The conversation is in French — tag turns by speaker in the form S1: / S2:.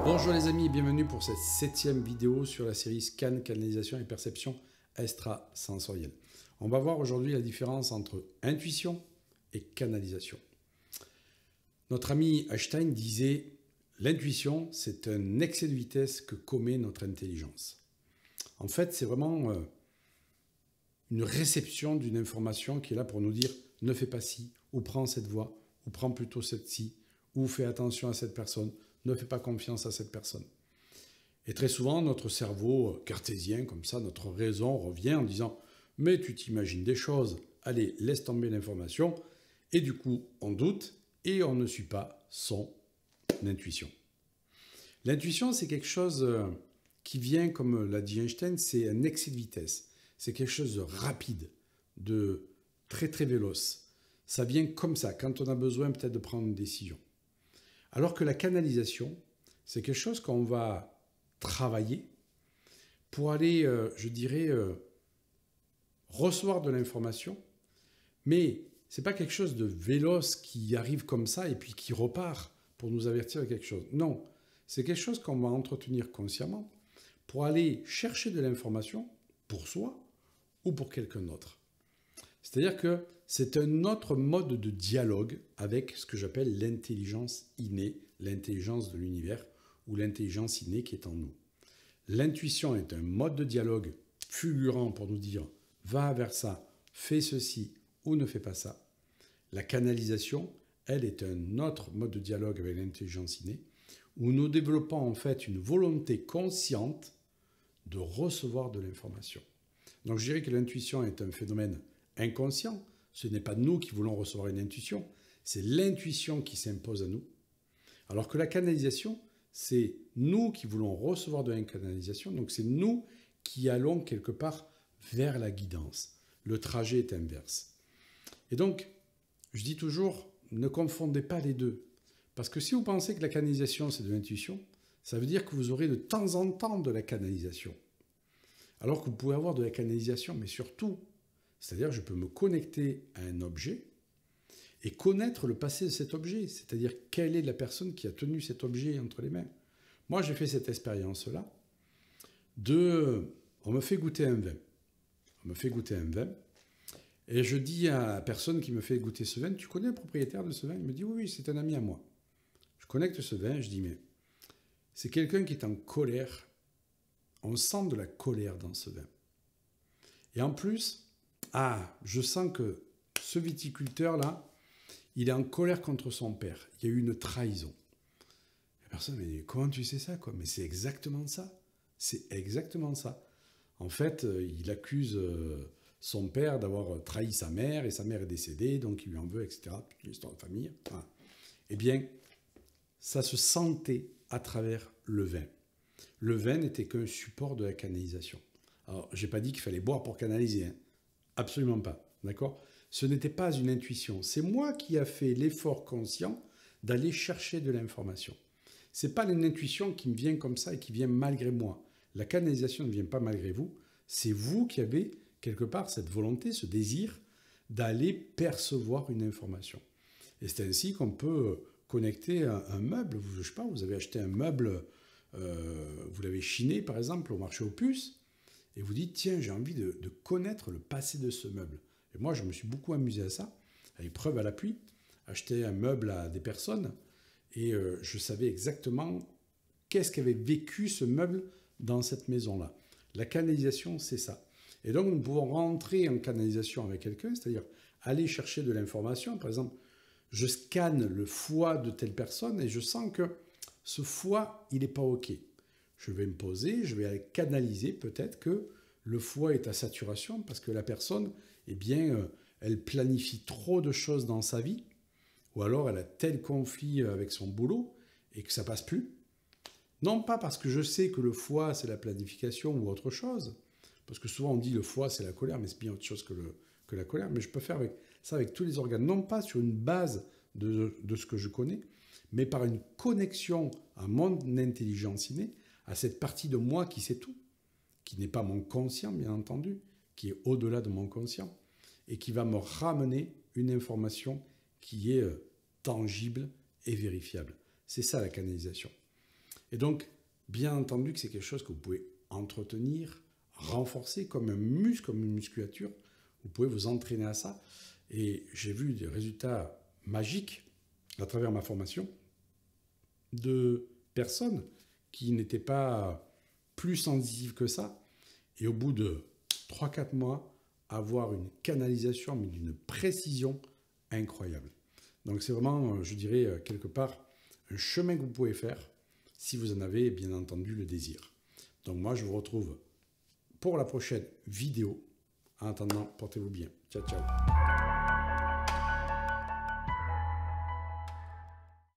S1: Bonjour les amis et bienvenue pour cette 7e vidéo sur la série Scan, Canalisation et Perception extrasensorielle. On va voir aujourd'hui la différence entre intuition et canalisation. Notre ami Einstein disait « L'intuition, c'est un excès de vitesse que commet notre intelligence ». En fait, c'est vraiment une réception d'une information qui est là pour nous dire « Ne fais pas ci » ou « Prends cette voie » ou « Prends plutôt cette-ci » ou « Fais attention à cette personne » ne fais pas confiance à cette personne. Et très souvent, notre cerveau cartésien, comme ça, notre raison revient en disant « mais tu t'imagines des choses, allez, laisse tomber l'information » et du coup, on doute et on ne suit pas son intuition. L'intuition, c'est quelque chose qui vient, comme l'a dit Einstein, c'est un excès de vitesse. C'est quelque chose de rapide, de très très véloce. Ça vient comme ça, quand on a besoin peut-être de prendre une décision. Alors que la canalisation, c'est quelque chose qu'on va travailler pour aller, je dirais, recevoir de l'information, mais ce n'est pas quelque chose de véloce qui arrive comme ça et puis qui repart pour nous avertir de quelque chose. Non, c'est quelque chose qu'on va entretenir consciemment pour aller chercher de l'information pour soi ou pour quelqu'un d'autre. C'est-à-dire que c'est un autre mode de dialogue avec ce que j'appelle l'intelligence innée, l'intelligence de l'univers ou l'intelligence innée qui est en nous. L'intuition est un mode de dialogue fulgurant pour nous dire « va vers ça, fais ceci ou ne fais pas ça ». La canalisation, elle, est un autre mode de dialogue avec l'intelligence innée où nous développons en fait une volonté consciente de recevoir de l'information. Donc je dirais que l'intuition est un phénomène inconscient. Ce n'est pas nous qui voulons recevoir une intuition, c'est l'intuition qui s'impose à nous. Alors que la canalisation, c'est nous qui voulons recevoir de la canalisation, donc c'est nous qui allons quelque part vers la guidance. Le trajet est inverse. Et donc, je dis toujours, ne confondez pas les deux. Parce que si vous pensez que la canalisation, c'est de l'intuition, ça veut dire que vous aurez de temps en temps de la canalisation. Alors que vous pouvez avoir de la canalisation, mais surtout, c'est-à-dire je peux me connecter à un objet et connaître le passé de cet objet, c'est-à-dire quelle est la personne qui a tenu cet objet entre les mains. Moi, j'ai fait cette expérience-là on me fait goûter un vin. On me fait goûter un vin et je dis à la personne qui me fait goûter ce vin, tu connais le propriétaire de ce vin? Il me dit, oui, c'est un ami à moi. Je connecte ce vin, je dis, mais c'est quelqu'un qui est en colère. On sent de la colère dans ce vin. Et en plus, je sens que ce viticulteur-là, il est en colère contre son père. Il y a eu une trahison. La personne me dit, comment tu sais ça, quoi? Mais c'est exactement ça. C'est exactement ça. En fait, il accuse son père d'avoir trahi sa mère, et sa mère est décédée, donc il lui en veut, etc. L'histoire de famille. Voilà. Eh bien, ça se sentait à travers le vin. Le vin n'était qu'un support de la canalisation. Alors, je n'ai pas dit qu'il fallait boire pour canaliser, hein. Absolument pas, d'accord? Ce n'était pas une intuition. C'est moi qui ai fait l'effort conscient d'aller chercher de l'information. Ce n'est pas une intuition qui me vient comme ça et qui vient malgré moi. La canalisation ne vient pas malgré vous. C'est vous qui avez quelque part cette volonté, ce désir d'aller percevoir une information. Et c'est ainsi qu'on peut connecter un meuble. Je ne sais pas, vous avez acheté un meuble, vous l'avez chiné par exemple au marché aux puces. Et vous dites, tiens, j'ai envie de connaître le passé de ce meuble. Et moi, je me suis beaucoup amusé à ça, avec preuve à l'appui, acheter un meuble à des personnes, et je savais exactement qu'est-ce qu'avait vécu ce meuble dans cette maison-là. La canalisation, c'est ça. Et donc, nous pouvons rentrer en canalisation avec quelqu'un, c'est-à-dire aller chercher de l'information. Par exemple, je scanne le foie de telle personne et je sens que ce foie, il n'est pas OK. Je vais me poser, je vais aller canaliser peut-être que le foie est à saturation parce que la personne, eh bien, elle planifie trop de choses dans sa vie ou alors elle a tel conflit avec son boulot et que ça passe plus. Non pas parce que je sais que le foie, c'est la planification ou autre chose, parce que souvent on dit le foie, c'est la colère, mais c'est bien autre chose que la colère, mais je peux faire ça avec tous les organes, non pas sur une base de ce que je connais, mais par une connexion à mon intelligence innée, à cette partie de moi qui sait tout, qui n'est pas mon conscient, bien entendu, qui est au-delà de mon conscient, et qui va me ramener une information qui est tangible et vérifiable. C'est ça la canalisation. Et donc, bien entendu que c'est quelque chose que vous pouvez entretenir, renforcer comme un muscle, comme une musculature. Vous pouvez vous entraîner à ça. Et j'ai vu des résultats magiques à travers ma formation de personnes qui n'étaient pas plus sensitives que ça. Et au bout de 3-4 mois, avoir une canalisation, mais d'une précision incroyable. Donc c'est vraiment, je dirais, quelque part, un chemin que vous pouvez faire si vous en avez bien entendu le désir. Donc moi, je vous retrouve pour la prochaine vidéo. En attendant, portez-vous bien. Ciao, ciao.